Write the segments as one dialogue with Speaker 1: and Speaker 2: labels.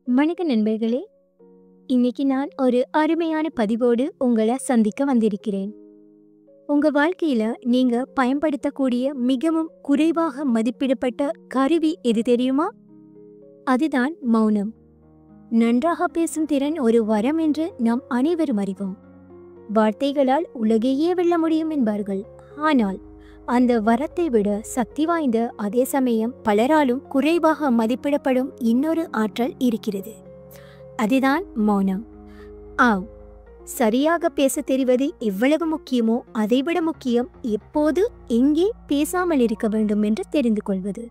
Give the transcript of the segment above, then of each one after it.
Speaker 1: வணக்க நண்பர்களே, இன்னைக்கு நான் ஒரு அருமையான பதிவோடு உங்களை சந்திக்க வந்திருக்கிறேன். உங்க வாழ்க்கையில நீங்க பயன்படுத்தக்கூடிய மிகவும் குறைவாக மதிப்பிடப்பட்ட கருவி எது தெரியுமா? அதுதான் மௌனம். நன்றாக பேசும் திறன் ஒரு வரம் என்று நாம் அனைவரும் அறிவோம். வார்த்தைகளால் உலகையே வெல்ல முடியும் என்பார்கள். ஆனால் அந்த வரத்தை விட சக்தி வாய்ந்த, அதே சமயம் பலராலும் குறைவாக மதிப்பிடப்படும் இன்னொரு ஆற்றல் இருக்கிறது. அதுதான் மௌனம். ஆம், சரியாக பேச தெரிவது எவ்வளவு முக்கியமோ அதைவிட முக்கியம் எப்போது எங்கே பேசாமல் இருக்க வேண்டும் என்று தெரிந்து கொள்வது.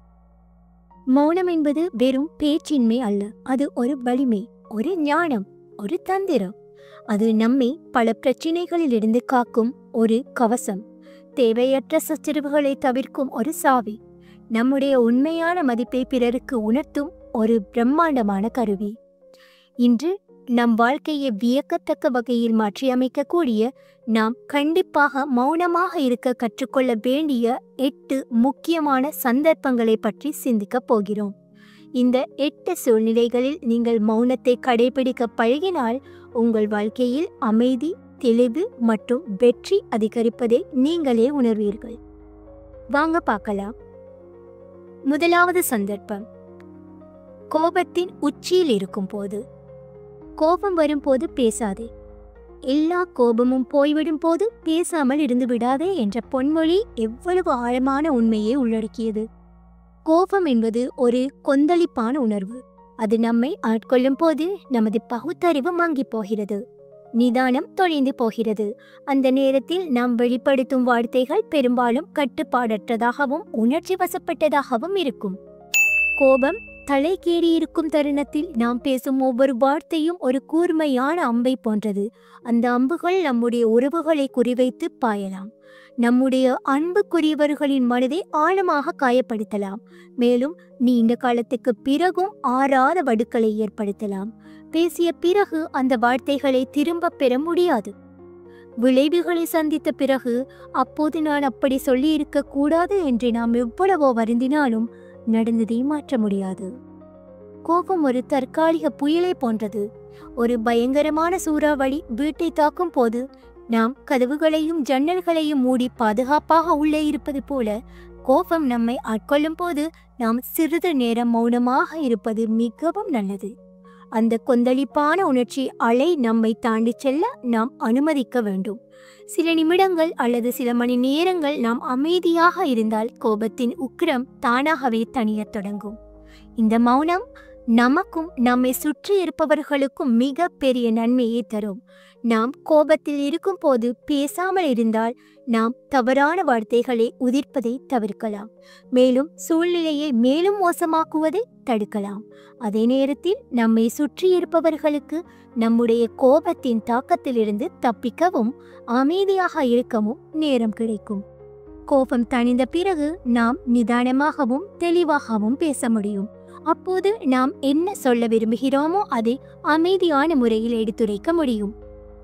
Speaker 1: மௌனம் என்பது வெறும் பேச்சின்மை அல்ல, அது ஒரு வலிமை, ஒரு ஞானம், ஒரு தந்திரம். அது நம்மை பல பிரச்சினைகளிலிருந்து காக்கும் ஒரு கவசம், தேவையற்ற சச்சரவுகளை தவிர்க்கும் ஒரு சாவி, நம்முடைய உண்மையான மதிப்பை பிறருக்கு உணர்த்தும் ஒரு பிரம்மாண்டமான கருவி. இன்று நம் வாழ்க்கையை வியக்கத்தக்க வகையில் மாற்றியமைக்கக்கூடிய, நாம் கண்டிப்பாக மௌனமாக இருக்க கற்றுக்கொள்ள வேண்டிய 8 முக்கியமான சந்தர்ப்பங்களை பற்றி சிந்திக்கப் போகிறோம். இந்த 8 சூழ்நிலைகளில் நீங்கள் மௌனத்தை கடைபிடிக்க பழகினால் உங்கள் வாழ்க்கையில் அமைதி, தெளிவு மற்றும் வெற்றி அதிகரிப்பதை நீங்களே உணர்வீர்கள். வாங்க பார்க்கலாம். முதலாவது சந்தர்ப்பம், கோபத்தின் உச்சியில் இருக்கும் போது. கோபம் வரும்போது பேசாதே, எல்லா கோபமும் போய்விடும் போது பேசாமல் இருந்து விடாதே என்ற பொன்மொழி எவ்வளவு ஆழமான உண்மையை உள்ளடக்கியது. கோபம் என்பது ஒரு கொந்தளிப்பான உணர்வு. அது நம்மை ஆட்கொள்ளும் போது நமது பகுத்தறிவு மங்கி போகிறது, நிதானம் தொலைந்து போகிறது. அந்த நேரத்தில் நாம் வெளிப்படுத்தும் வார்த்தைகள் பெரும்பாலும் கட்டுப்பாடற்றதாகவும் உணர்ச்சி வசப்பட்டதாகவும் இருக்கும். கோபம் தலைக்கேறி இருக்கும் தருணத்தில் நாம் பேசும் ஒவ்வொரு வார்த்தையும் ஒரு கூர்மையான அம்பை போன்றது. அந்த அம்புகள் நம்முடைய உறவுகளை குறிவைத்து பாயலாம், நம்முடைய அன்புக்குரியவர்களின் மனதை ஆழமாக காயப்படுத்தலாம், மேலும் நீண்ட காலத்துக்கு பிறகும் ஆறாத வடுக்களை ஏற்படுத்தலாம். பேசிய பிறகு அந்த வார்த்தைகளை திரும்ப பெற முடியாது. விளைவுகளை சந்தித்த பிறகு அப்போது நான் அப்படி சொல்லி இருக்க கூடாது என்று நாம் எவ்வளவோ வருந்தினாலும் நடந்ததை மாற்ற முடியாது. கோபம் ஒரு தற்காலிக புயலை போன்றது. ஒரு பயங்கரமான சூறாவளி வீட்டை தாக்கும் போது நாம் கதவுகளையும் ஜன்னல்களையும் மூடி பாதுகாப்பாக உள்ளே இருப்பது போல, கோபம் நம்மை ஆட்கொள்ளும் போது நாம் சிறிது நேரம் மௌனமாக இருப்பது மிகவும் நல்லது. அந்த கொந்தளிப்பான உணர்ச்சி அலை நம்மை தாண்டி செல்ல நாம் அனுமதிக்க வேண்டும். சில நிமிடங்கள் அல்லது சில மணி நேரங்கள் நாம் அமைதியாக இருந்தால் கோபத்தின் உக்கிரம் தானாகவே தணியத் தொடங்கும். இந்த மௌனம் நமக்கும் நம்மை சுற்றி இருப்பவர்களுக்கும் மிக பெரிய நன்மையை தரும். நாம் கோபத்தில் இருக்கும் போது பேசாமல் இருந்தால் நாம் தவறான வார்த்தைகளை உதிர்ப்பதை தவிர்க்கலாம், மேலும் சூழ்நிலையை மேலும் மோசமாக்குவதை தடுக்கலாம். அதே நேரத்தில் நம்மை சுற்றி இருப்பவர்களுக்கு நம்முடைய கோபத்தின் தாக்கத்திலிருந்து தப்பிக்கவும் அமைதியாக இருக்கவும் நேரம் கிடைக்கும். கோபம் தணிந்த பிறகு நாம் நிதானமாகவும் தெளிவாகவும் பேச முடியும். அப்போது நாம் என்ன சொல்ல விரும்புகிறோமோ அதை அமைதியான முறையில் எடுத்துரைக்க முடியும்.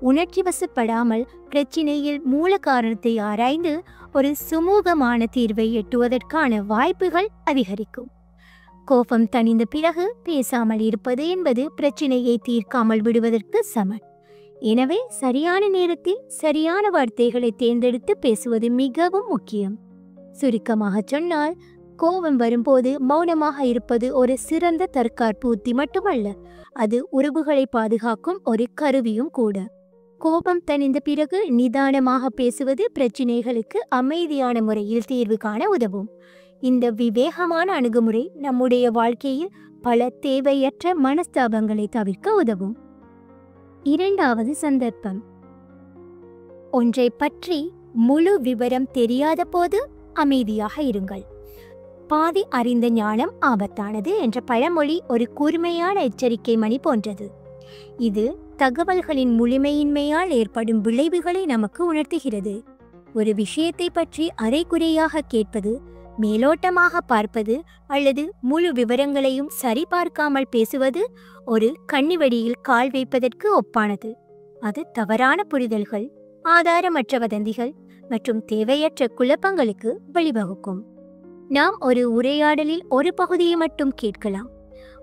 Speaker 1: உணர்ச்சி வசப்படாமல் பிரச்சினையில் மூல காரணத்தை ஆராய்ந்து ஒரு சுமூகமான தீர்வை எட்டுவதற்கான வாய்ப்புகள் அதிகரிக்கும். கோபம் தணிந்த பிறகு பேசாமல் இருப்பது என்பது பிரச்சினையை தீர்க்காமல் விடுவதற்கு சமம். எனவே சரியான நேரத்தில் சரியான வார்த்தைகளை தேர்ந்தெடுத்து பேசுவது மிகவும் முக்கியம். சுருக்கமாக சொன்னால், கோபம் வரும்போது மௌனமாக இருப்பது ஒரு சிறந்த தற்காப்பு உத்தி மட்டுமல்ல, அது உறவுகளை பாதுகாக்கும் ஒரு கருவியும் கூட. கோபம் தணிந்த பிறகு நிதானமாக பேசுவது பிரச்சினைகளுக்கு அமைதியான முறையில் தீர்வு காண உதவும். இந்த விவேகமான அணுகுமுறை நம்முடைய வாழ்க்கையில் பல தேவையற்ற மனஸ்தாபங்களை தவிர்க்க உதவும். இரண்டாவது சந்தர்ப்பம், ஒன்றை பற்றி முழு விவரம் தெரியாத போது அமைதியாக இருங்கள். பாதி அறிந்த ஞானம் ஆபத்தானது என்ற பழமொழி ஒரு கூர்மையான எச்சரிக்கை மணி போன்றது. இது தகவல்களின் முழுமையின்மையால் ஏற்படும் விளைவுகளை நமக்கு உணர்த்துகிறது. ஒரு விஷயத்தை பற்றி அரைகுறையாக கேட்பது, மேலோட்டமாக பார்ப்பது அல்லது முழு விவரங்களையும் சரிபார்க்காமல் பேசுவது ஒரு கண்ணிவெடியில் கால் வைப்பதற்கு ஒப்பானது. அது தவறான புரிதல்கள், ஆதாரமற்ற வதந்திகள் மற்றும் தேவையற்ற குழப்பங்களுக்கு வழிவகுக்கும். நாம் ஒரு உரையாடலில் ஒரு பகுதியை மட்டும் கேட்கலாம்,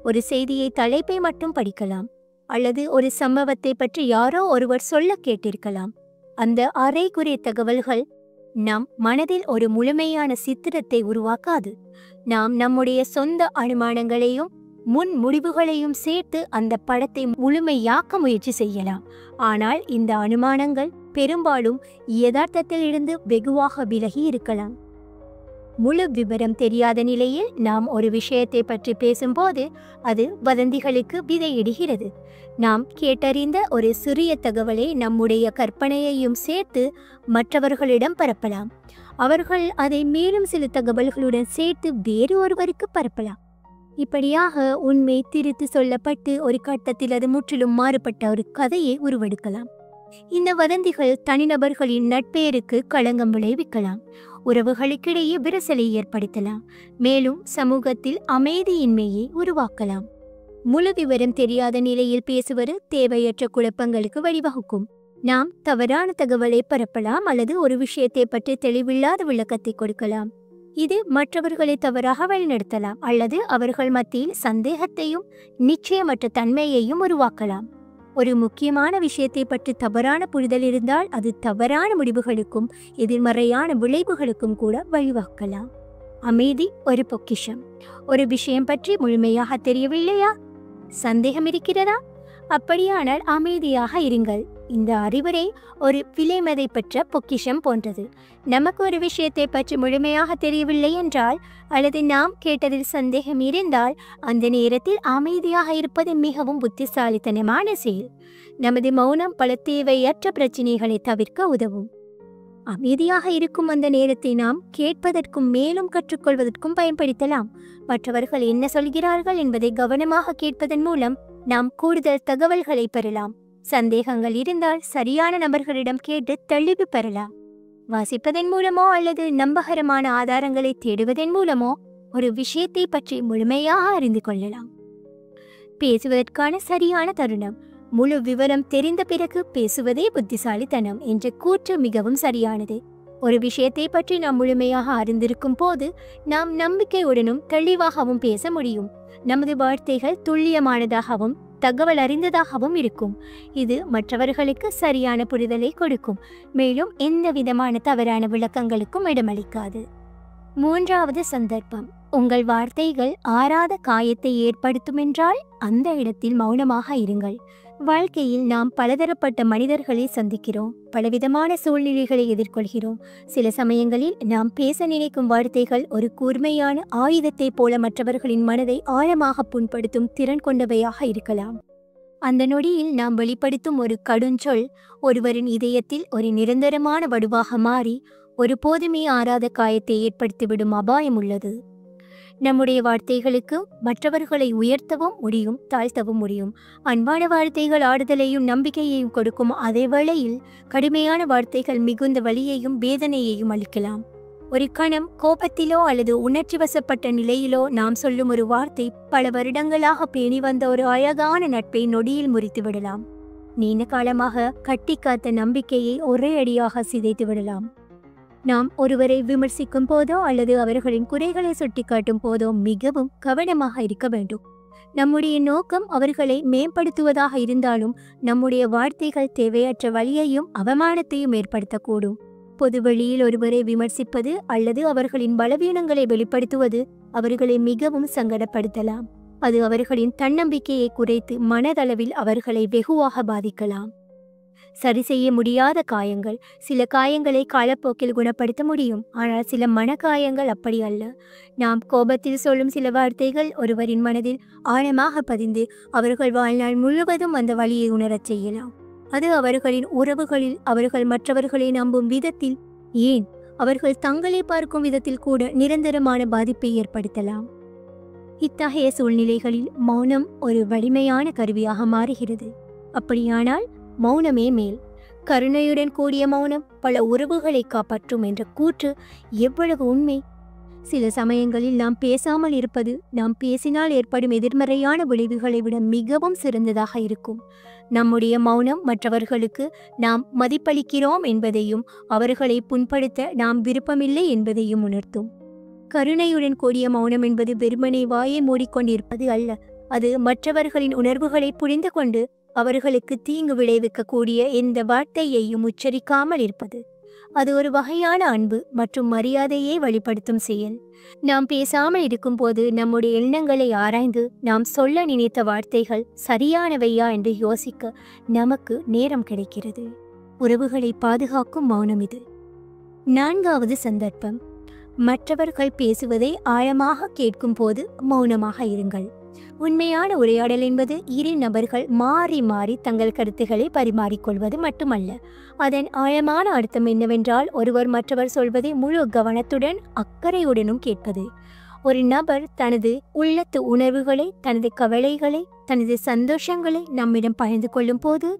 Speaker 1: ஒரு செய்தியை தலைப்பை மட்டும் படிக்கலாம், அல்லது ஒரு சம்பவத்தை பற்றி யாரோ ஒருவர் சொல்ல கேட்டிருக்கலாம். அந்த அரைகுறை தகவல்கள் நம் மனதில் ஒரு முழுமையான சித்திரத்தை உருவாக்காது. நாம் நம்முடைய சொந்த அனுமானங்களையும் முன் முடிவுகளையும் சேர்த்து அந்த படத்தை முழுமையாக்க முயற்சி செய்யலாம். ஆனால் இந்த அனுமானங்கள் பெரும்பாலும் யதார்த்தத்தில் இருந்து வெகுவாக விலகி இருக்கலாம். முழு விவரம் தெரியாத நிலையில் நாம் ஒரு விஷயத்தை பற்றி பேசும்போது அது வதந்திகளுக்கு விதையிடுகிறது. நாம் கேட்டறிந்த ஒரு சிறிய தகவலை நம்முடைய கற்பனையையும் சேர்த்து மற்றவர்களிடம் பரப்பலாம். அவர்கள் அதை மேலும் சில தகவல்களுடன் சேர்த்து வேறு ஒருவருக்கு பரப்பலாம். இப்படியாக உண்மை திரித்து சொல்லப்பட்டு ஒரு கட்டத்தில் அது முற்றிலும் மாறுபட்ட ஒரு கதையை உருவெடுக்கலாம். இந்த வதந்திகள் தனிநபர்களின் நட்பெயருக்கு களங்கம் விளைவிக்கலாம், உறவுகளுக்கிடையே விரிசலை ஏற்படுத்தலாம், மேலும் சமூகத்தில் அமைதியின்மையை உருவாக்கலாம். முழு விவரம் தெரியாத நிலையில் பேசுவது தேவையற்ற குழப்பங்களுக்கு வழிவகுக்கும். நாம் தவறான தகவலை பரப்பலாம் அல்லது ஒரு விஷயத்தை பற்றி தெளிவில்லாத விளக்கத்தை கொடுக்கலாம். இது மற்றவர்களை தவறாக வழிநடத்தலாம் அல்லது அவர்கள் மத்தியில் சந்தேகத்தையும் நிச்சயமற்ற தன்மையையும் உருவாக்கலாம். ஒரு முக்கியமான விஷயத்தை பற்றி தவறான புரிதல் இருந்தால் அது தவறான முடிவுகளுக்கும் எதிர்மறையான விளைவுகளுக்கும் கூட வழிவகுக்கலாம். அமைதி ஒரு பொக்கிஷம். ஒரு விஷயம் பற்றி முழுமையாக தெரியவில்லையா? சந்தேகம் இருக்கிறதா? அப்படியானால் அமைதியாக இருங்கள். இந்த அறிவுரை ஒரு விலைமதை பெற்ற பொக்கிஷம் போன்றது. நமக்கு ஒரு விஷயத்தை பற்றி முழுமையாக தெரியவில்லை என்றால் அல்லது நாம் கேட்டதில் சந்தேகம் இருந்தால் அந்த நேரத்தில் அமைதியாக இருப்பது மிகவும் புத்திசாலித்தனமான செயல். நமது மௌனம் பல தேவையற்ற பிரச்சனைகளை தவிர்க்க உதவும். அமைதியாக இருக்கும் அந்த நேரத்தை நாம் கேட்பதற்கும் மேலும் கற்றுக்கொள்வதற்கும் பயன்படுத்தலாம். மற்றவர்கள் என்ன சொல்கிறார்கள் என்பதை கவனமாக கேட்பதன் மூலம் நாம் கூடுதல் தகவல்களை பெறலாம். சந்தேகங்கள் இருந்தால் சரியான நபர்களிடம் கேட்டு தெளிவு பெறலாம். வாசிப்பதன் மூலமோ அல்லது நம்பகரமான ஆதாரங்களை தேடுவதன் மூலமோ ஒரு விஷயத்தை பற்றி முழுமையாக அறிந்து கொள்ளலாம். பேசுவதற்கான சரியான தருணம். முழு விவரம் தெரிந்த பிறகு பேசுவதே புத்திசாலித்தனம் என்ற கூற்று மிகவும் சரியானது. ஒரு விஷயத்தை பற்றி நாம் முழுமையாக அறிந்திருக்கும் போது நாம் நம்பிக்கையுடனும் தெளிவாகவும் பேச முடியும். நமது வார்த்தைகள் துல்லியமானதாகவும் தகவல் அறிந்ததாகவும் இருக்கும். இது மற்றவர்களுக்கு சரியான புரிதலை கொடுக்கும், மேலும் எந்த விதமான தவறான விளக்கங்களுக்கும் இடமளிக்காது. மூன்றாவது சந்தர்ப்பம். உங்கள் வார்த்தைகள் ஆறாத காயத்தை ஏற்படுத்துமென்றால் அந்த இடத்தில் மௌனமாக இருங்கள். வாழ்க்கையில் நாம் பலதரப்பட்ட மனிதர்களை சந்திக்கிறோம், பலவிதமான சூழ்நிலைகளை எதிர்கொள்கிறோம். சில சமயங்களில் நாம் பேச நினைக்கும் வார்த்தைகள் ஒரு கூர்மையான ஆயுதத்தை போல மற்றவர்களின் மனதை ஆழமாக புண்படுத்தும் திறன் கொண்டவையாக இருக்கலாம். அந்த நொடியில் நாம் வெளிப்படுத்தும் ஒரு கடுஞ்சொல் ஒருவரின் இதயத்தில் ஒரு நிரந்தரமான வடுவாக மாறி ஒருபோதுமே ஆறாத காயத்தை ஏற்படுத்திவிடும் அபாயம் உள்ளது. நம்முடைய வார்த்தைகளுக்கு மற்றவர்களை உயர்த்தவும் முடியும், தாழ்த்தவும் முடியும். அன்பான வார்த்தைகள் ஆறுதலையும் நம்பிக்கையையும் கொடுக்கும். அதே வேளையில் கடுமையான வார்த்தைகள் மிகுந்த வலியையும் வேதனையையும் அளிக்கலாம். ஒரு கணம் கோபத்திலோ அல்லது உணர்ச்சி வசப்பட்ட நிலையிலோ நாம் சொல்லும் ஒரு வார்த்தை பல வருடங்களாக பேணி வந்த ஒரு அழகான நட்பை நொடியில் முறித்து விடலாம். நீண்ட காலமாக கட்டி காத்த நம்பிக்கையை ஒரே அடியாக சிதைத்து விடலாம். நாம் ஒருவரை விமர்சிக்கும் போதோ அல்லது அவர்களின் குறைகளை சுட்டிக்காட்டும் போதோ மிகவும் கவனமாக இருக்க வேண்டும். நம்முடைய நோக்கம் அவர்களை மேம்படுத்துவதாக இருந்தாலும் நம்முடைய வார்த்தைகள் தேவையற்ற வலியையும் அவமானத்தையும் ஏற்படுத்தக்கூடும். பொதுவெளியில் ஒருவரை விமர்சிப்பது அல்லது அவர்களின் பலவீனங்களை வெளிப்படுத்துவது அவர்களை மிகவும் சங்கடப்படுத்தலாம். அது அவர்களின் தன்னம்பிக்கையை குறைத்து மனதளவில் அவர்களை வெகுவாக பாதிக்கலாம். சரி செய்ய முடியாத காயங்கள். சில காயங்களை காலப்போக்கில் குணப்படுத்த முடியும், ஆனால் சில மனக்காயங்கள் அப்படி அல்ல. நாம் கோபத்தில் சொல்லும் சில வார்த்தைகள் ஒருவரின் மனதில் ஆழமாக பதிந்து அவர்கள் வாழ்நாள் முழுவதும் அந்த வலியை உணரச் செய்யலாம். அது அவர்களின் உறவுகளில், அவர்கள் மற்றவர்களை நம்பும் விதத்தில், ஏன் அவர்கள் தங்களை பார்க்கும் விதத்தில் கூட நிரந்தரமான பாதிப்பை ஏற்படுத்தலாம். இத்தகைய சூழ்நிலைகளில் மௌனம் ஒரு வலிமையான கருவியாக மாறுகிறது. அப்படியானால் மௌனமே மேல். கருணையுடன் கூடிய மௌனம் பல உறவுகளை காப்பாற்றும் என்ற கூற்று எவ்வளவு உண்மை! சில சமயங்களில் நாம் பேசாமல் இருப்பது நாம் பேசினால் ஏற்படும் எதிர்மறையான விளைவுகளை விட மிகவும் சிறந்ததாக இருக்கும். நம்முடைய மௌனம் மற்றவர்களுக்கு நாம் மதிப்பளிக்கிறோம் என்பதையும் அவர்களை புண்படுத்த நாம் விருப்பமில்லை என்பதையும் உணர்த்தும். கருணையுடன் கூடிய மௌனம் என்பது வெறுமனே வாயை மூடிக்கொண்டிருப்பது அல்ல. அது மற்றவர்களின் உணர்வுகளை புரிந்து கொண்டு அவர்களுக்கு தீங்கு விளைவிக்கக்கூடிய எந்த வார்த்தையையும் உச்சரிக்காமல் இருப்பது. அது ஒரு வகையான அன்பு மற்றும் மரியாதையை வெளிப்படுத்தும் செயல். நாம் பேசாமல் இருக்கும்போது நம்முடைய எண்ணங்களை ஆராய்ந்து நாம் சொல்ல நினைத்த வார்த்தைகள் சரியானவையா என்று யோசிக்க நமக்கு நேரம் கிடைக்கிறது. உறவுகளை பாதுகாக்கும் மௌனம் இது. 4வது சந்தர்ப்பம், மற்றவர்கள் பேசுவதை ஆழமாக கேட்கும் போது மௌனமாக இருங்கள். உண்மையான உரையாடல் என்பது இரு நபர்கள் மாறி மாறி தங்கள் கருத்துக்களை பரிமாறிக்கொள்வது மட்டுமல்ல. அதன் ஆழமான அர்த்தம் என்னவென்றால் ஒருவர் மற்றவர் சொல்வதை முழு கவனத்துடன் அக்கறையுடனும் கேட்பது. ஒரு நபர் தனது உள்ளத்து உணர்வுகளை, தனது கவலைகளை, தனது சந்தோஷங்களை நம்மிடம் பகிர்ந்து கொள்ளும் போது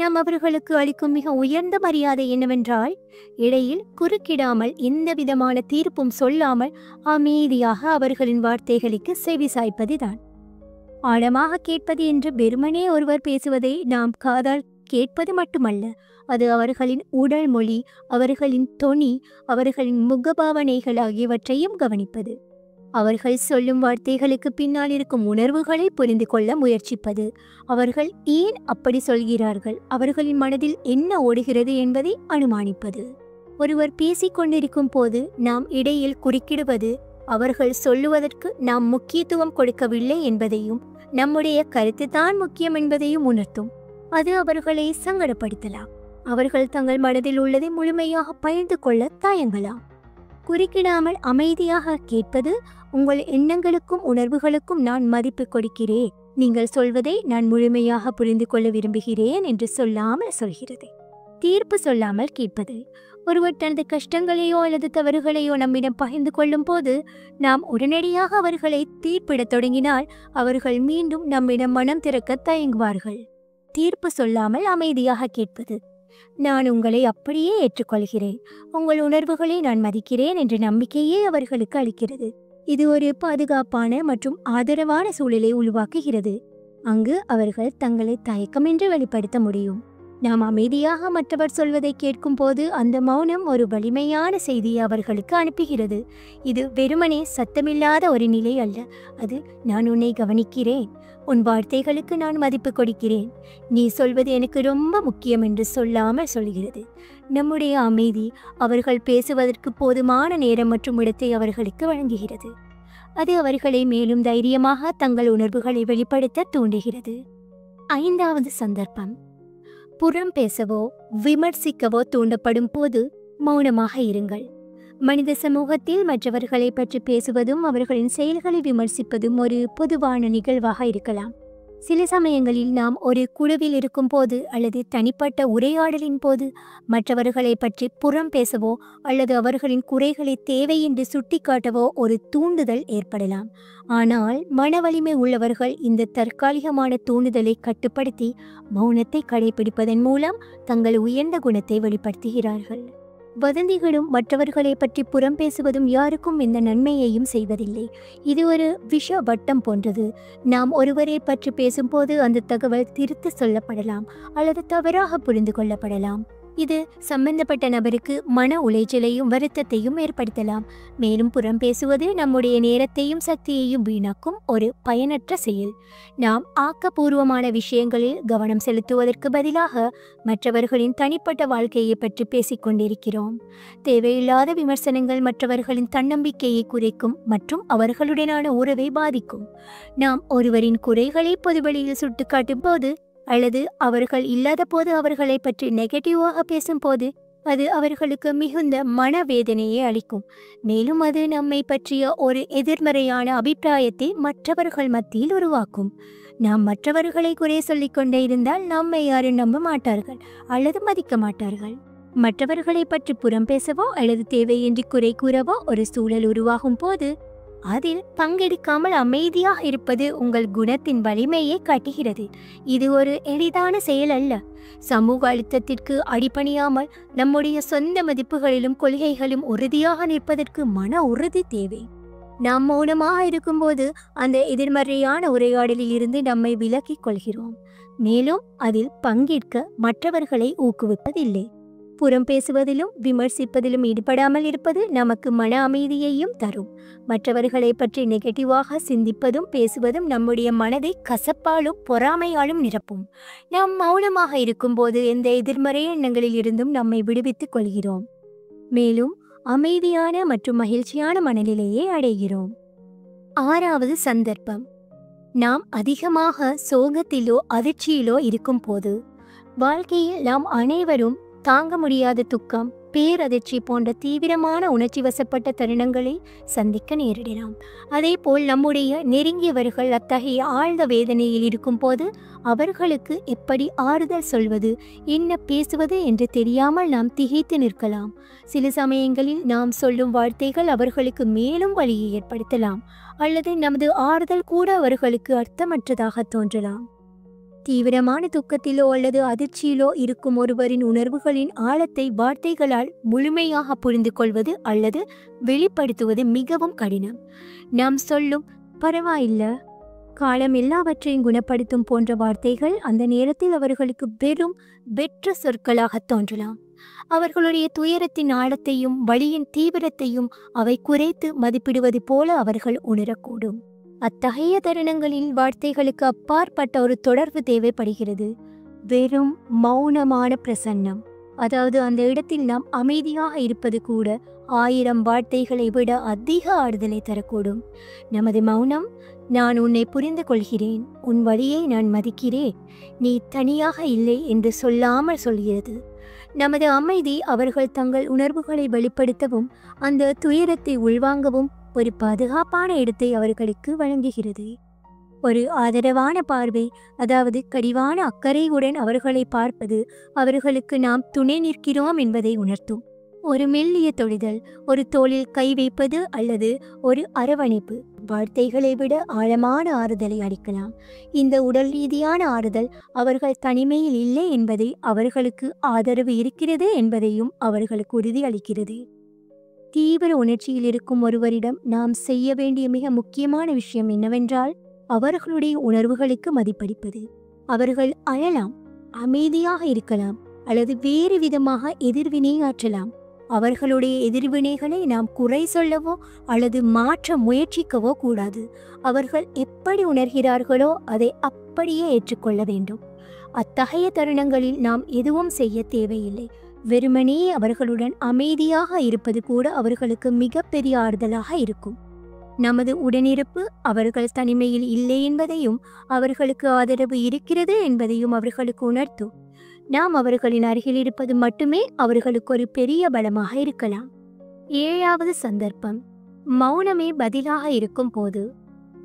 Speaker 1: நாம் அவர்களுக்கு அளிக்கும் மிக உயர்ந்த மரியாதை என்னவென்றால் இடையில் குறுக்கிடாமல் எந்த விதமான தீர்ப்பும் சொல்லாமல் அமைதியாக அவர்களின் வார்த்தைகளுக்கு செவி சாய்ப்பதுதான். ஆழமாக கேட்பது என்று வெறுமனே ஒருவர் பேசுவதை நாம் காதால் கேட்பது மட்டுமல்ல, அது அவர்களின் உடல் மொழி, அவர்களின் தொனி, அவர்களின் முகபாவனைகள் ஆகியவற்றையும் கவனிப்பது. அவர்கள் சொல்லும் வார்த்தைகளுக்கு பின்னால் இருக்கும் உணர்வுகளை புரிந்து கொள்ள முயற்சிப்பது. அவர்கள் ஏன் அப்படி சொல்கிறார்கள், அவர்களின் மனதில் என்ன ஓடுகிறது என்பதை அனுமானிப்பது. ஒருவர் பேசிக்கொண்டிருக்கும் போது நாம் இடையில் குறுக்கிடுவது அவர்கள் சொல்லுவதற்கு நாம் முக்கியத்துவம் கொடுக்கவில்லை என்பதையும், நம்முடைய கருத்து தான் முக்கியம் என்பதையும் உணர்த்தும். அது அவர்களை சங்கடப்படுத்தலாம். அவர்கள் தங்கள் மனதில் உள்ளதை முழுமையாக பகிர்ந்து கொள்ள தயங்கலாம். குறுக்கிடாமல் அமைதியாக கேட்பது உங்கள் எண்ணங்களுக்கும் உணர்வுகளுக்கும் நான் மதிப்பு கொடுக்கிறேன், நீங்கள் சொல்வதை நான் முழுமையாக புரிந்து கொள்ள விரும்புகிறேன் என்று சொல்லாமல் சொல்கிறது. தீர்ப்பு சொல்லாமல் கேட்பது, ஒருவர் தனது கஷ்டங்களையோ அல்லது தவறுகளையோ நம்மிடம் பகிர்ந்து கொள்ளும் போது நாம் உடனடியாக அவர்களை தீர்ப்பிடத் தொடங்கினால் அவர்கள் மீண்டும் நம்மிடம் மனம் திறக்க தயங்குவார்கள். தீர்ப்பு சொல்லாமல் அமைதியாக கேட்பது, நான் உங்களை அப்படியே ஏற்றுக்கொள்கிறேன், உங்கள் உணர்வுகளை நான் மதிக்கிறேன் என்ற நம்பிக்கையே அவர்களுக்கு அளிக்கிறது. இது ஒரு பாதுகாப்பான மற்றும் ஆதரவான சூழலை உருவாக்குகிறது. அங்கு அவர்கள் தங்களை தயக்கமின்றி வெளிப்படுத்த முடியும். நாம் அமைதியாக மற்றவர் சொல்வதை கேட்கும் போது அந்த மௌனம் ஒரு வலிமையான செய்தியை அவர்களுக்கு அனுப்புகிறது. இது வெறுமனே சத்தமில்லாத ஒரு நிலை அல்ல, அது நான் உன்னை கவனிக்கிறேன், உன் வார்த்தைகளுக்கு நான் மதிப்பு கொடுக்கிறேன், நீ சொல்வது எனக்கு ரொம்ப முக்கியம் என்று சொல்லாமல் சொல்கிறது. நம்முடைய அமைதி அவர்கள் பேசுவதற்கு போதுமான நேரம் மற்றும் இடத்தை அவர்களுக்கு வழங்குகிறது. அது அவர்களை மேலும் தைரியமாக தங்கள் உணர்வுகளை வெளிப்படுத்த தூண்டுகிறது. 5வது சந்தர்ப்பம், புறம் பேசவோ விமர்சிக்கவோ தூண்டப்படும் போது மௌனமாக இருங்கள். மனித சமூகத்தில் மற்றவர்களை பற்றி பேசுவதும் அவர்களின் செயல்களை விமர்சிப்பதும் ஒரு பொதுவான நிகழ்வாக இருக்கலாம். சில சமயங்களில் நாம் ஒரு குழுவில் இருக்கும் போது அல்லது தனிப்பட்ட உரையாடலின் போது மற்றவர்களை பற்றி புறம் பேசவோ அல்லது அவர்களின் குறைகளை தேவையின்றி சுட்டிக்காட்டவோ ஒரு தூண்டுதல் ஏற்படலாம். ஆனால் மன வலிமை உள்ளவர்கள் இந்த தற்காலிகமான தூண்டுதலை கட்டுப்படுத்தி மௌனத்தை கடைபிடிப்பதன் மூலம் தங்கள் உயர்ந்த குணத்தை வெளிப்படுத்துகிறார்கள். வதந்திகளும் மற்றவர்களை பற்றி புறம் பேசுவதும் யாருக்கும் எந்த நன்மையையும் செய்வதில்லை. இது ஒரு விஷ வட்டம் போன்றது. நாம் ஒருவரை பற்றி பேசும்போது அந்த தகவல் திருத்தி சொல்லப்படலாம் அல்லது தவறாக புரிந்து கொள்ளப்படலாம். இது சம்பந்தப்பட்ட நபருக்கு மன உளைச்சலையும் வருத்தத்தையும் ஏற்படுத்தலாம். மேலும் புறம் பேசுவது நம்முடைய நேரத்தையும் சக்தியையும் வீணாக்கும் ஒரு பயனற்ற செயல். நாம் ஆக்கப்பூர்வமான விஷயங்களில் கவனம் செலுத்துவதற்கு பதிலாக மற்றவர்களின் தனிப்பட்ட வாழ்க்கையை பற்றி பேசிக்கொண்டிருக்கிறோம். தேவையில்லாத விமர்சனங்கள் மற்றவர்களின் தன்னம்பிக்கையை குறைக்கும் மற்றும் அவர்களுடனான உறவை பாதிக்கும். நாம் ஒருவரின் குறைகளை பொதுவெளியில் சுட்டிக்காட்டும் போது அல்லது அவர்கள் இல்லாத போது அவர்களை பற்றி நெகட்டிவாக பேசும்போது அது அவர்களுக்கு மிகுந்த மனவேதனையை அளிக்கும். மேலும் அது நம்மை பற்றிய ஒரு எதிர்மறையான அபிப்பிராயத்தை மற்றவர்கள் மத்தியில் உருவாக்கும். நாம் மற்றவர்களை குறை சொல்லிக்கொண்டே இருந்தால் நம்மை யாரும் நம்ப மாட்டார்கள் அல்லது மதிக்க மாட்டார்கள். மற்றவர்களை பற்றி புறம் பேசவோ அல்லது தேவையின்றி குறை கூறவோ ஒரு சூழல் உருவாகும் போது அதில் பங்கெடுக்காமல் அமைதியாக இருப்பது உங்கள் குணத்தின் வலிமையை காட்டுகிறது. இது ஒரு எளிதான செயல் அல்ல. சமூக அழுத்தத்திற்கு அடிபணியாமல் நம்முடைய சொந்த மதிப்புகளிலும் கொள்கைகளும் உறுதியாக நிற்பதற்கு மன உறுதி தேவை. நாம் மௌனமாக இருக்கும்போது அந்த எதிர்மறையான உரையாடலில் இருந்து நம்மை விலக்கிக் கொள்கிறோம். மேலும் அதில் பங்கேற்க மற்றவர்களை ஊக்குவிப்பதில்லை. புறம் பேசுவதிலும் விமர்சிப்பதிலும் ஈடுபடாமல் இருப்பது நமக்கு மன அமைதியையும் தரும். மற்றவர்களை பற்றி நெகட்டிவாக சிந்திப்பதும் பேசுவதும் நம்முடைய மனதை கசப்பாலும் பொறாமையாலும் நிரப்பும். நாம் மௌனமாக இருக்கும்போது எந்த எதிர்மறை எண்ணங்களில் இருந்தும் நம்மை விடுவித்துக் கொள்கிறோம். மேலும் அமைதியான மற்றும் மகிழ்ச்சியான மனநிலையை அடைகிறோம். 6வது சந்தர்ப்பம். நாம் அதிகமாக சோகத்திலோ அதிர்ச்சியிலோ இருக்கும் போது. வாழ்க்கையில் நாம் அனைவரும் தாங்க முடியாத துக்கம், பேரதிர்ச்சி போன்ற தீவிரமான உணர்ச்சி வசப்பட்ட தருணங்களை சந்திக்க நேரிடலாம். அதேபோல் நம்முடைய நெருங்கியவர்கள் அத்தகைய ஆழ்ந்த வேதனையில் இருக்கும் போது அவர்களுக்கு எப்படி ஆறுதல் சொல்வது, என்ன பேசுவது என்று தெரியாமல் நாம் திகைத்து நிற்கலாம். சில சமயங்களில் நாம் சொல்லும் வார்த்தைகள் அவர்களுக்கு மேலும் வலியை ஏற்படுத்தலாம், அல்லது நமது ஆறுதல் கூட அவர்களுக்கு அர்த்தமற்றதாக தோன்றலாம். தீவிரமான துக்கத்திலோ அல்லது அதிர்ச்சியிலோ இருக்கும் ஒருவரின் உணர்வுகளின் ஆழத்தை வார்த்தைகளால் முழுமையாக புரிந்து கொள்வது அல்லது வெளிப்படுத்துவது மிகவும் கடினம். நாம் சொல்லும் "பரவாயில்ல, காலம் எல்லாவற்றையும் குணப்படுத்தும்" போன்ற வார்த்தைகள் அந்த நேரத்தில் அவர்களுக்கு வெறும் வெற்று சொற்களாக தோன்றலாம். அவர்களுடைய துயரத்தின் ஆழத்தையும் வலியின் தீவிரத்தையும் அவை குறைத்து மதிப்பிடுவது போல அவர்கள் உணரக்கூடும். அத்தகைய தருணங்களில் வார்த்தைகளுக்கு அப்பாற்பட்ட ஒரு தொடர்பு தேவைப்படுகிறது. வெறும் மௌனமான பிரசன்னம், அதாவது அந்த இடத்தில் நாம் அமைதியாக இருப்பது கூட 1000 வார்த்தைகளை விட அதிக ஆறுதலை தரக்கூடும். நமது மௌனம் "நான் உன்னை புரிந்து கொள்கிறேன், உன் வழியை நான் மதிக்கிறேன், நீ தனியாக இல்லை" என்று சொல்லாமல் சொல்கிறது. நமது அமைதி அவர்கள் தங்கள் உணர்வுகளை வெளிப்படுத்தவும் அந்த துயரத்தை உள்வாங்கவும் ஒரு பாதுகாப்பான இடத்தை அவர்களுக்கு வழங்குகிறது. ஒரு ஆதரவான பார்வை, அதாவது கனிவான அக்கறையுடன் அவர்களை பார்ப்பது அவர்களுக்கு நாம் துணை நிற்கிறோம் என்பதை உணர்த்தும். ஒரு மெல்லிய தொடுதல், ஒரு தோளில் கை வைப்பது அல்லது ஒரு அரவணைப்பு வார்த்தைகளை விட ஆழமான ஆறுதலை அளிக்கலாம். இந்த உடல் ரீதியான ஆறுதல் அவர்கள் தனிமையில் இல்லை என்பதை, அவர்களுக்கு ஆதரவு இருக்கிறது என்பதையும் அவர்களுக்கு உறுதியளிக்கிறது. தீவிர உணர்ச்சியில் இருக்கும் ஒருவரிடம் நாம் செய்ய வேண்டிய மிக முக்கியமான விஷயம் என்னவென்றால் அவர்களுடைய உணர்வுகளுக்கு மதிப்பளிப்பது. அவர்கள் அழலாம், அமைதியாக இருக்கலாம், அல்லது வேறு விதமாக எதிர்வினையாற்றலாம். அவர்களுடைய எதிர்வினைகளை நாம் குறை சொல்லவோ அல்லது மாற்ற முயற்சிக்கவோ கூடாது. அவர்கள் எப்படி உணர்கிறார்களோ அதை அப்படியே ஏற்றுக்கொள்ள வேண்டும். அத்தகைய தருணங்களில் நாம் எதுவும் செய்ய தேவையில்லை. வெறுமனே அவர்களுடன் அமைதியாக இருப்பது கூட அவர்களுக்கு மிகப்பெரிய ஆறுதலாக இருக்கும். நமது உடனிருப்பு அவர்கள் தனிமையில் இல்லை என்பதையும் அவர்களுக்கு ஆதரவு இருக்கிறது என்பதையும் அவர்களுக்கு உணர்த்தும். நாம் அவர்களின் அருகில் இருப்பது மட்டுமே அவர்களுக்கு ஒரு பெரிய பலமாக இருக்கலாம். 7வது சந்தர்ப்பம். மௌனமே பதிலாக இருக்கும் போது.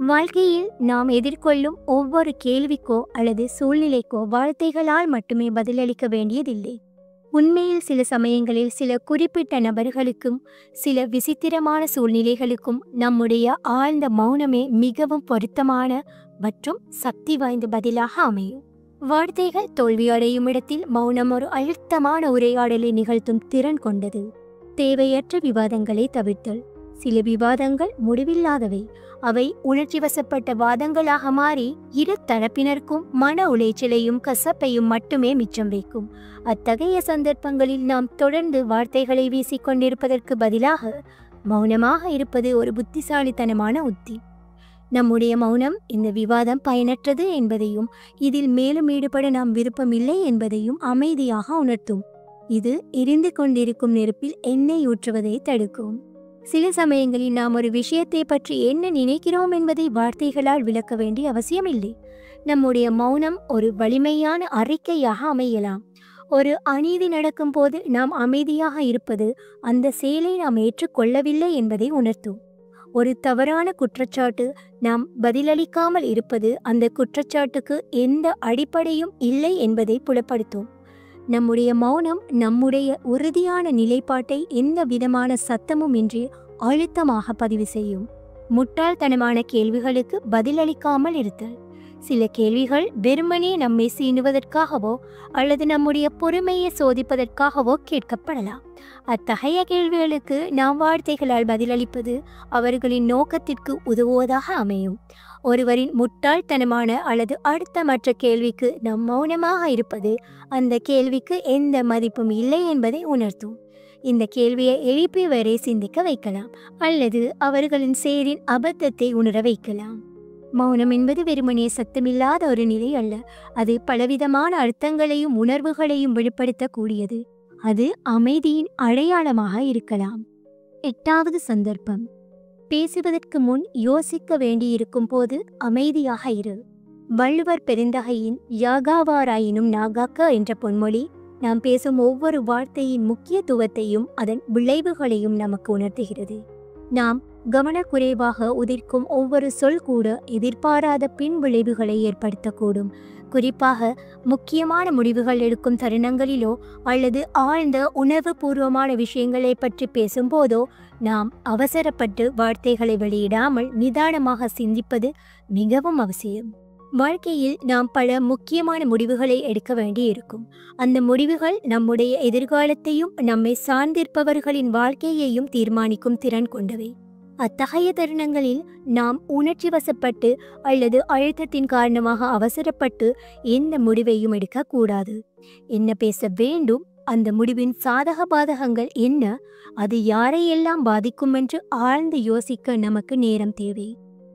Speaker 1: வாழ்க்கையில் நாம் எதிர்கொள்ளும் ஒவ்வொரு கேள்விக்கோ அல்லது சூழ்நிலைக்கோ வார்த்தைகளால் மட்டுமே பதிலளிக்க வேண்டியதில்லை. உண்மையில் சில சமயங்களில் சில குறிப்பிட்ட நபர்களுக்கும் சில விசித்திரமான சூழ்நிலைகளுக்கும் நம்முடைய ஆழ்ந்த மௌனமே மிகவும் பொருத்தமான மற்றும் சக்தி வாய்ந்த பதிலாக அமையும். வார்த்தைகள் தோல்வியடையும் இடத்தில் மௌனம் ஒரு அழுத்தமான உரையாடலை நிகழ்த்தும் திறன் கொண்டது. தேவையற்ற விவாதங்களை தவிர்த்தல். சில விவாதங்கள் முடிவில்லாதவை. அவை உணர்ச்சி வசப்பட்ட வாதங்களாக மாறி இரு தரப்பினருக்கும் மன உளைச்சலையும் கசப்பையும் மட்டுமே மிச்சம் வைக்கும். அத்தகைய சந்தர்ப்பங்களில் நாம் தொடர்ந்து வார்த்தைகளை வீசிக்கொண்டிருப்பதற்கு பதிலாக மௌனமாக இருப்பது ஒரு புத்திசாலித்தனமான உத்தி. நம்முடைய மௌனம் இந்த விவாதம் பயனற்றது என்பதையும் இதில் மேலும் ஈடுபட நாம் விருப்பமில்லை என்பதையும் அமைதியாக உணர்த்தும். இது எரிந்து கொண்டிருக்கும் நெருப்பில் எண்ணெய் ஊற்றுவதை தடுக்கும். சில சமயங்களில் நாம் ஒரு விஷயத்தை பற்றி என்ன நினைக்கிறோம் என்பதை வார்த்தைகளால் விளக்க வேண்டிய அவசியமில்லை. நம்முடைய மௌனம் ஒரு வலிமையான அறிக்கையாக அமையலாம். ஒரு அநீதி நடக்கும் போது நாம் அமைதியாக இருப்பது அந்த செயலை நாம் ஏற்றுக்கொள்ளவில்லை என்பதை உணர்த்தும். ஒரு தவறான குற்றச்சாட்டு நாம் பதிலளிக்காமல் இருப்பது அந்த குற்றச்சாட்டுக்கு எந்த அடிப்படையும் இல்லை என்பதை புலப்படுத்தும். நம்முடைய மௌனம் நம்முடைய உறுதியான நிலைப்பாட்டை எந்த விதமான சத்தமும் இன்றி அழுத்தமாக பதிவு செய்யும். முட்டாள்தனமான கேள்விகளுக்கு பதிலளிக்காமல் இருத்தல். சில கேள்விகள் வெறுமனே நம்மை சீண்டுவதற்காகவோ அல்லது நம்முடைய பொறுமையை சோதிப்பதற்காகவோ கேட்கப்படலாம். அத்தகைய கேள்விகளுக்கு நாம் வார்த்தைகளால் பதிலளிப்பது அவர்களின் நோக்கத்திற்கு உதவுவதாக அமையும். ஒருவரின் முட்டாள்தனமான அல்லது அர்த்தமற்ற கேள்விக்கு நாம் மௌனமாக இருப்பது அந்த கேள்விக்கு எந்த மதிப்பும் இல்லை என்பதை உணர்த்தும். இந்த கேள்வியை எழுப்பி வரை சிந்திக்க வைக்கலாம் அல்லது அவர்களின் செயலின் அபத்தத்தை உணர வைக்கலாம். மௌனம் என்பது வெறுமனே சத்தமில்லாத ஒரு நிலை அல்ல. அது பலவிதமான அர்த்தங்களையும் உணர்வுகளையும் வெளிப்படுத்தக்கூடியது. அது அமைதியின் அடையாளமாக இருக்கலாம். 8வது சந்தர்ப்பம். பேசுவதற்கு முன் யோசிக்க வேண்டியிருக்கும் போது அமைதியாக இரு. வள்ளுவர் பெருந்தகையின் யாகாவாராயினும் நாகாக்க என்ற பொன்மொழி நாம் பேசும் ஒவ்வொரு வார்த்தையின் முக்கியத்துவத்தையும் அதன் விளைவுகளையும் நமக்கு உணர்த்துகிறது. நாம் கவனக்குறைவாக உதிர்க்கும் ஒவ்வொரு சொல் கூட எதிர்பாராத பின் விளைவுகளை ஏற்படுத்தக்கூடும். குறிப்பாக முக்கியமான முடிவுகள் எடுக்கும் தருணங்களிலோ அல்லது ஆழ்ந்த உணர்வுபூர்வமான விஷயங்களை பற்றி பேசும்போதோ நாம் அவசரப்பட்டு வார்த்தைகளை வெளியிடாமல் நிதானமாக சிந்திப்பது மிகவும் அவசியம். வாழ்க்கையில் நாம் பல முக்கியமான முடிவுகளை எடுக்க வேண்டியிருக்கும். அந்த முடிவுகள் நம்முடைய எதிர்காலத்தையும் நம்மை சார்ந்திருப்பவர்களின் வாழ்க்கையையும் தீர்மானிக்கும் திறன் கொண்டவை. அத்தகைய தருணங்களில் நாம் உணர்ச்சி வசப்பட்டு அல்லது அழுத்தத்தின் காரணமாக அவசரப்பட்டு எந்த முடிவையும் எடுக்கக்கூடாது. என்ன பேச வேண்டும், அந்த முடிவின் சாதக பாதகங்கள் என்ன, அது யாரையெல்லாம் பாதிக்கும் என்று ஆழ்ந்து யோசிக்க நமக்கு நேரம் தேவை.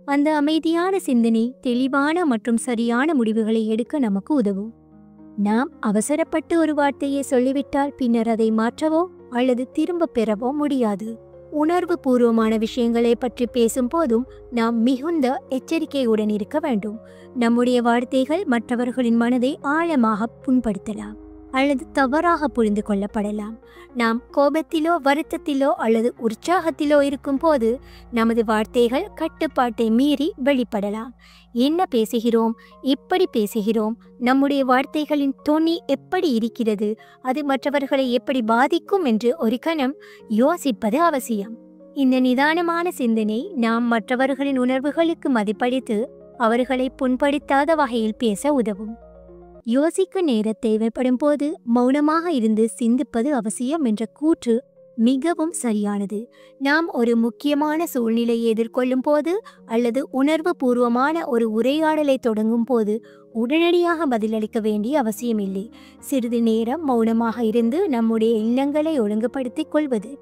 Speaker 1: அந்த அமைதியான சிந்தனை தெளிவான மற்றும் சரியான முடிவுகளை எடுக்க நமக்கு உதவும். நாம் அவசரப்பட்டு ஒரு வார்த்தையை சொல்லிவிட்டால் பின்னர் அதை மாற்றவோ அல்லது திரும்ப பெறவோ முடியாது. உணர்வு பூர்வமான விஷயங்களை பற்றி பேசும் போதும் நாம் மிகுந்த எச்சரிக்கையுடன் இருக்க வேண்டும். நம்முடைய வார்த்தைகள் மற்றவர்களின் மனதை ஆழமாக புண்படுத்தலாம் அல்லது தவறாக புரிந்து கொள்ளப்படலாம். நாம் கோபத்திலோ வருத்தத்திலோ அல்லது உற்சாகத்திலோ இருக்கும் போது நமது வார்த்தைகள் கட்டுப்பாட்டை மீறி வெளிப்படலாம். என்ன பேசுகிறோம், எப்படி பேசுகிறோம், நம்முடைய வார்த்தைகளின் தொனி எப்படி இருக்கிறது, அது மற்றவர்களை எப்படி பாதிக்கும் என்று ஒரு கணம் யோசிப்பது அவசியம். இந்த நிதானமான சிந்தனை நாம் மற்றவர்களின் உணர்வுகளுக்கு மதிப்பளித்து அவர்களை புண்படுத்தாத வகையில் பேச உதவும். யோசிக்க நேரம் தேவைப்படும் போது மௌனமாக இருந்து சிந்திப்பது அவசியம் என்ற கூற்று மிகவும் சரியானது. நாம் ஒரு முக்கியமான சூழ்நிலையை எதிர்கொள்ளும் போது அல்லது உணர்வு பூர்வமான ஒரு உரையாடலை தொடங்கும் போது உடனடியாக பதிலளிக்க வேண்டிய அவசியமில்லை. சிறிது நேரம் மௌனமாக இருந்து நம்முடைய எண்ணங்களை ஒழுங்குபடுத்திக் கொள்வது,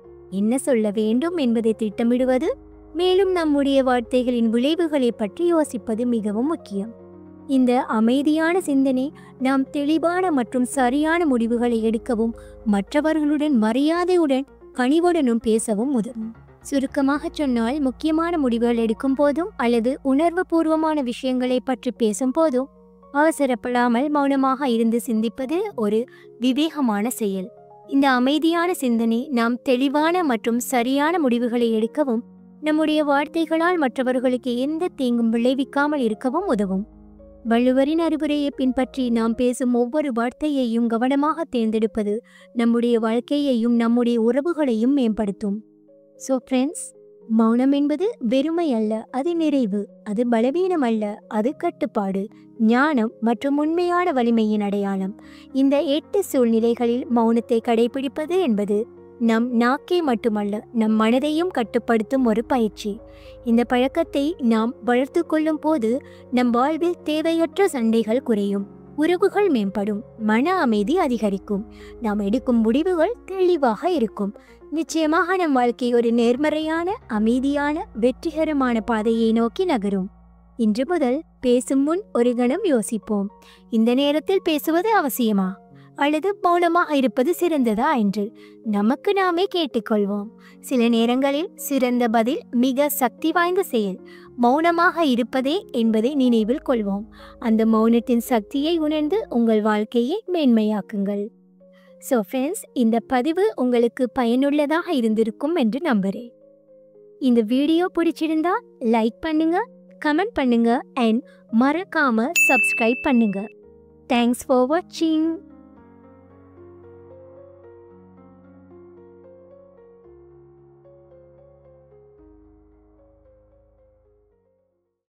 Speaker 1: என்ன சொல்ல வேண்டும் என்பதை திட்டமிடுவது, மேலும் நம்முடைய வார்த்தைகளின் விளைவுகளை பற்றி யோசிப்பது மிகவும் முக்கியம். இந்த அமைதியான சிந்தனை நாம் தெளிவான மற்றும் சரியான முடிவுகளை எடுக்கவும் மற்றவர்களுடன் மரியாதையுடன் கனிவுடனும் பேசவும் உதவும். சுருக்கமாக சொன்னால், முக்கியமான முடிவுகள் எடுக்கும் போதும் அல்லது உணர்வு பூர்வமான விஷயங்களை பற்றி பேசும் போதும் அவசரப்படாமல் மௌனமாக இருந்து சிந்திப்பது ஒரு விவேகமான செயல். இந்த அமைதியான சிந்தனை நாம் தெளிவான மற்றும் சரியான முடிவுகளை எடுக்கவும் நம்முடைய வார்த்தைகளால் மற்றவர்களுக்கு எந்த தீங்கும் விளைவிக்காமல் இருக்கவும் உதவும். வள்ளுவரின் அறிவுரையை பின்பற்றி நாம் பேசும் ஒவ்வொரு வார்த்தையையும் கவனமாக தேர்ந்தெடுப்பது நம்முடைய வாழ்க்கையையும் நம்முடைய உறவுகளையும் மேம்படுத்தும். ஸோ ஃப்ரெண்ட்ஸ், மௌனம் என்பது வெறுமை அல்ல, அது நிறைவு. அது பலவீனம் அல்ல, அது கட்டுப்பாடு, ஞானம் மற்றும் உண்மையான வலிமையின் அடையாளம். இந்த 8 சூழ்நிலைகளில் மௌனத்தை கடைபிடிப்பது என்பது நம் நாக்கை மட்டுமல்ல, நம் மனதையும் கட்டுப்படுத்தும் ஒரு பயிற்சி. இந்த பழக்கத்தை நாம் வளர்த்து கொள்ளும் போது நம் வாழ்வில் தேவையற்ற சண்டைகள் குறையும், உறவுகள் மேம்படும், மன அமைதி அதிகரிக்கும், நாம் எடுக்கும் முடிவுகள் தெளிவாக இருக்கும். நிச்சயமாக நம் வாழ்க்கை ஒரு நேர்மறையான, அமைதியான, வெற்றிகரமான பாதையை நோக்கி நகரும். இன்று முதல் பேசும் முன் ஒரு கணம் யோசிப்போம், இந்த நேரத்தில் பேசுவது அவசியமா அல்லது மௌனமாக இருப்பது சிறந்ததா என்று நமக்கு நாமே கேட்டுக்கொள்வோம். சில நேரங்களில் சிறந்த பதில் மிக சக்தி வாய்ந்த செயல் மௌனமாக இருப்பதே என்பதை நினைவில் கொள்வோம். அந்த மௌனத்தின் சக்தியை உணர்ந்து உங்கள் வாழ்க்கையை மேன்மையாக்குங்கள். ஸோ ஃப்ரெண்ட்ஸ், இந்த பதிவு உங்களுக்கு பயனுள்ளதாக இருந்திருக்கும் என்று நம்புகிறேன். இந்த வீடியோ பிடிச்சிருந்தா லைக் பண்ணுங்க, கமெண்ட் பண்ணுங்க அண்ட் மறக்காம சப்ஸ்கிரைப் பண்ணுங்க. தேங்க்ஸ் ஃபார் வாட்சிங்.